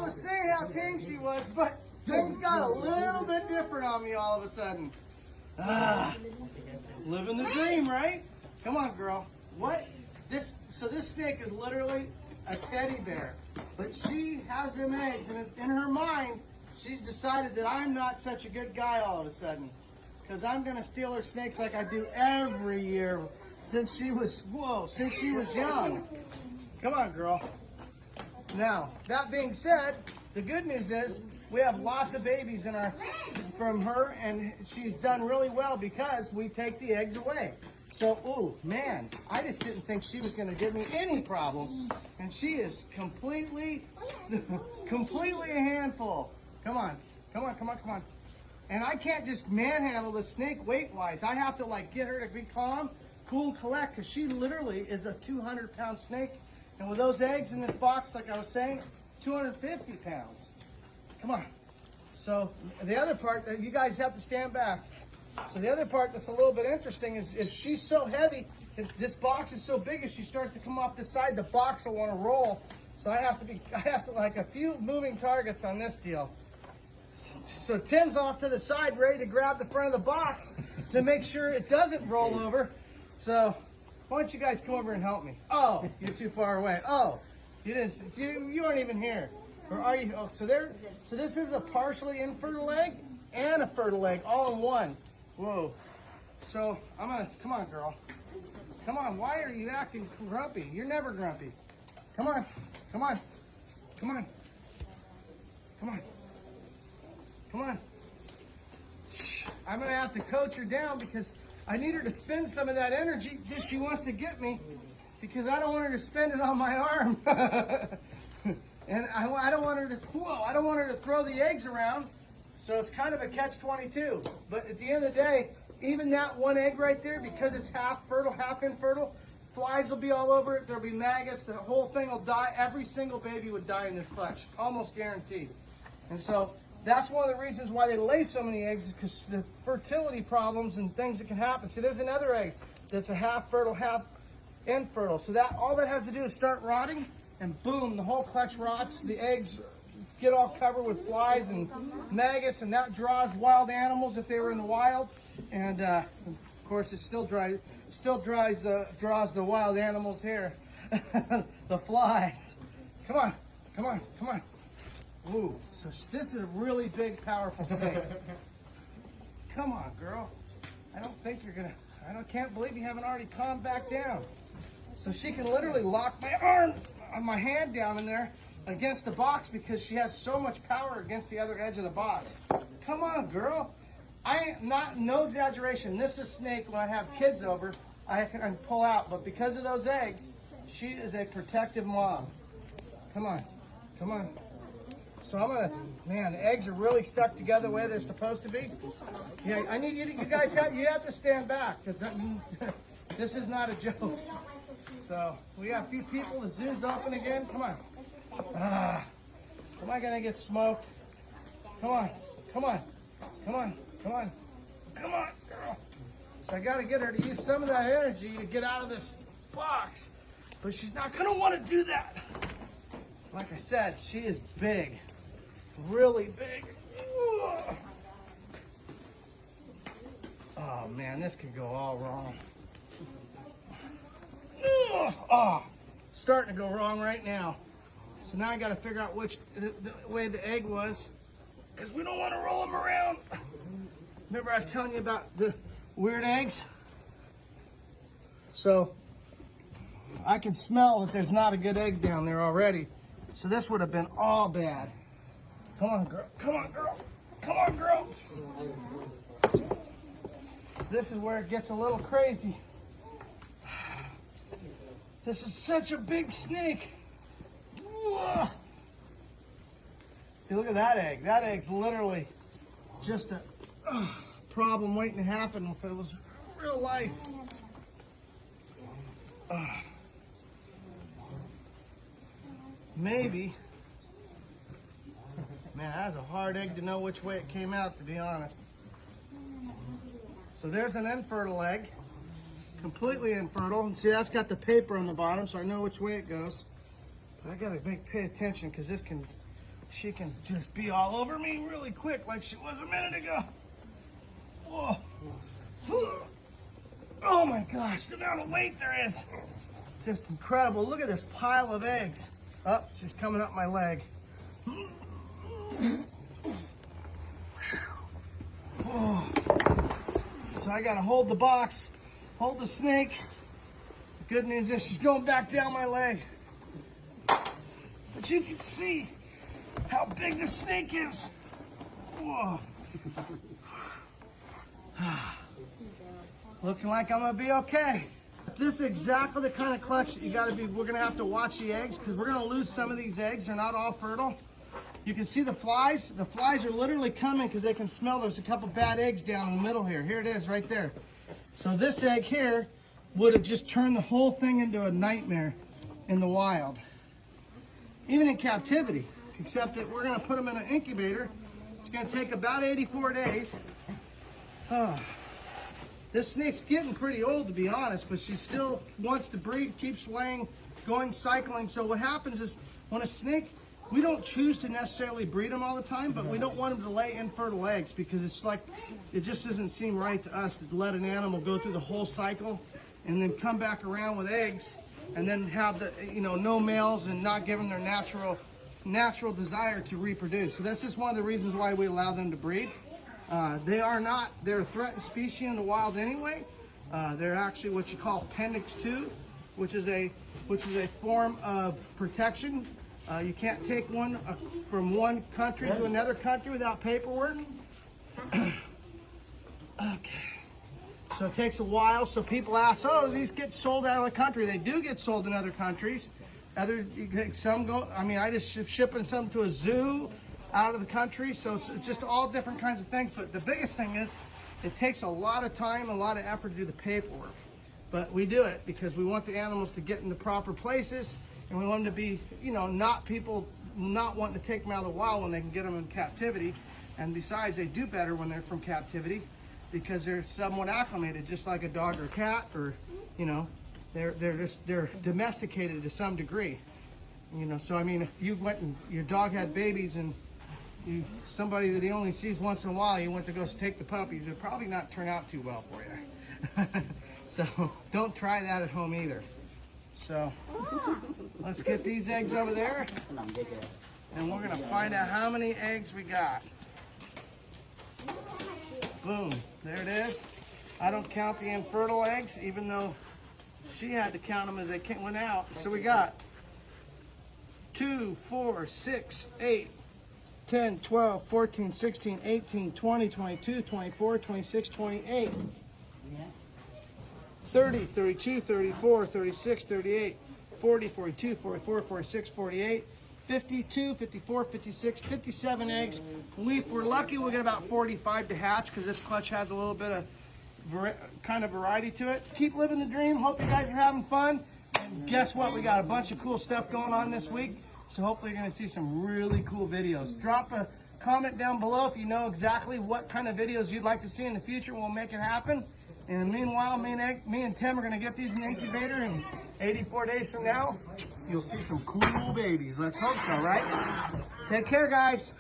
was saying how tame she was, but things got a little bit different on me all of a sudden. Living the dream, right? Come on, girl. What? So this snake is literally a teddy bear, but she has them eggs, and in her mind, she's decided that I'm not such a good guy all of a sudden, because I'm gonna steal her snakes like I do every year since she was young. Come on, girl. Now, that being said, the good news is we have lots of babies from her, and she's done really well because we take the eggs away. So, ooh, man, I just didn't think she was going to give me any problem, and she is completely a handful. Come on, come on, come on, come on. And I can't just manhandle the snake weight-wise. I have to, like, get her to be calm, cool, and collect, because she literally is a 200-pound snake. And with those eggs in this box, like I was saying, 250 pounds. Come on. So the other part that you guys have to stand back. So the other part that's a little bit interesting is if she's so heavy, if this box is so big, if she starts to come off the side, the box will want to roll. So I have to like a few moving targets on this deal. So Tim's off to the side, ready to grab the front of the box to make sure it doesn't roll over. So why don't you guys come over and help me? Oh, you're too far away. Oh, you weren't even here. Or are you? Oh, so this is a partially infertile egg and a fertile egg all in one. Whoa. So come on, girl. Come on, why are you acting grumpy? You're never grumpy. Come on, come on, come on, come on, come on. Shh. I'm gonna have to coach her down because I need her to spend some of that energy she wants to get me, because I don't want her to spend it on my arm. And I don't want her to throw the eggs around. So it's kind of a catch-22. But at the end of the day, even that one egg right there, because it's half fertile, half infertile, flies will be all over it. There'll be maggots. The whole thing will die. Every single baby would die in this clutch, almost guaranteed. And so that's one of the reasons why they lay so many eggs, is because the fertility problems and things that can happen. See, there's another egg that's a half fertile, half infertile. So that all that has to do is start rotting, and boom, the whole clutch rots. The eggs get all covered with flies and maggots, and that draws wild animals if they were in the wild. And of course, it still draws the wild animals here, the flies. Come on, come on, come on. Ooh, so this is a really big, powerful snake. Come on, girl. I can't believe you haven't already calmed back down. So she can literally lock my hand down in there against the box because she has so much power against the other edge of the box. Come on, girl. No exaggeration. This is snake, when I have kids over, I can pull out. But because of those eggs, she is a protective mom. Come on, come on. So man, the eggs are really stuck together the way they're supposed to be. Yeah, I need you guys have to stand back, because this is not a joke. So we got a few people, the zoo's open again. Come on. Am I gonna get smoked? Come on, come on, come on, come on, come on, girl. So I gotta get her to use some of that energy to get out of this box, but she's not gonna wanna do that. Like I said, she is big, really big. Oh man, this could go all wrong. Oh, starting to go wrong right now. So now I got to figure out which the way the egg was, because we don't want to roll them around. Remember I was telling you about the weird eggs? So I can smell that there's not a good egg down there already. So this would have been all bad. Come on, girl. Come on, girl. Come on, girl. This is where it gets a little crazy. This is such a big snake. Whoa. See, look at that egg. That egg's literally just a problem waiting to happen if it was real life. Maybe. Man, that's a hard egg to know which way it came out, to be honest. So there's an infertile egg. Completely infertile. And see, that's got the paper on the bottom, so I know which way it goes. But I gotta pay attention, because she can just be all over me really quick like she was a minute ago. Whoa. Oh my gosh, the amount of weight there is. It's just incredible. Look at this pile of eggs. Oh, she's coming up my leg. Oh. So I gotta hold the box, hold the snake. The good news is she's going back down my leg. But you can see how big the snake is. Whoa. Looking like I'm gonna be okay. This is exactly the kind of clutch that you gotta be. We're gonna have to watch the eggs because we're gonna lose some of these eggs. They're not all fertile. You can see the flies. The flies are literally coming because they can smell there's a couple bad eggs down in the middle here. Here it is right there. So this egg here would have just turned the whole thing into a nightmare in the wild. Even in captivity, except that we're gonna put them in an incubator. It's gonna take about 84 days. This snake's getting pretty old, to be honest, but she still wants to breed, keeps laying, going cycling. So what happens is when a snake, we don't choose to necessarily breed them all the time, but we don't want them to lay infertile eggs because it's like, it just doesn't seem right to us to let an animal go through the whole cycle and then come back around with eggs and then have the, no males and not give them their natural desire to reproduce. So that's just one of the reasons why we allow them to breed. They're a threatened species in the wild anyway. They're actually what you call Appendix 2, which is a form of protection. You can't take one from one country to another country without paperwork. Okay. So it takes a while. So people ask, oh, these get sold out of the country. They do get sold in other countries. Some go, I just shipping some to a zoo out of the country. So it's just all different kinds of things. But the biggest thing is it takes a lot of time, a lot of effort to do the paperwork. But we do it because we want the animals to get in the proper places. And we want them to be, not people not wanting to take them out of the wild when they can get them in captivity. And besides, they do better when they're from captivity because they're somewhat acclimated, just like a dog or a cat, or, they're domesticated to some degree. So if you went and your dog had babies and somebody that he only sees once in a while, you went to go take the puppies, it'd probably not turn out too well for you. So don't try that at home either. So let's get these eggs over there and we're gonna find out how many eggs we got. Boom, there it is. I don't count the infertile eggs, even though she had to count them as they went out. So we got 2, 4, 6, 8, 10, 12, 14, 16, 18, 20, 22, 24, 26, 28. 30, 32, 34, 36, 38, 40, 42, 44, 46, 48, 52, 54, 56, 57 eggs. If we're lucky, we'll get about 45 to hatch because this clutch has a little bit of kind of variety to it. Keep living the dream. Hope you guys are having fun. And guess what? We got a bunch of cool stuff going on this week. So hopefully you're going to see some really cool videos. Drop a comment down below if you know exactly what kind of videos you'd like to see in the future. We'll make it happen. And meanwhile, me and Tim are going to get these in the incubator, and 84 days from now, you'll see some cool babies. Let's hope so, right? Take care, guys.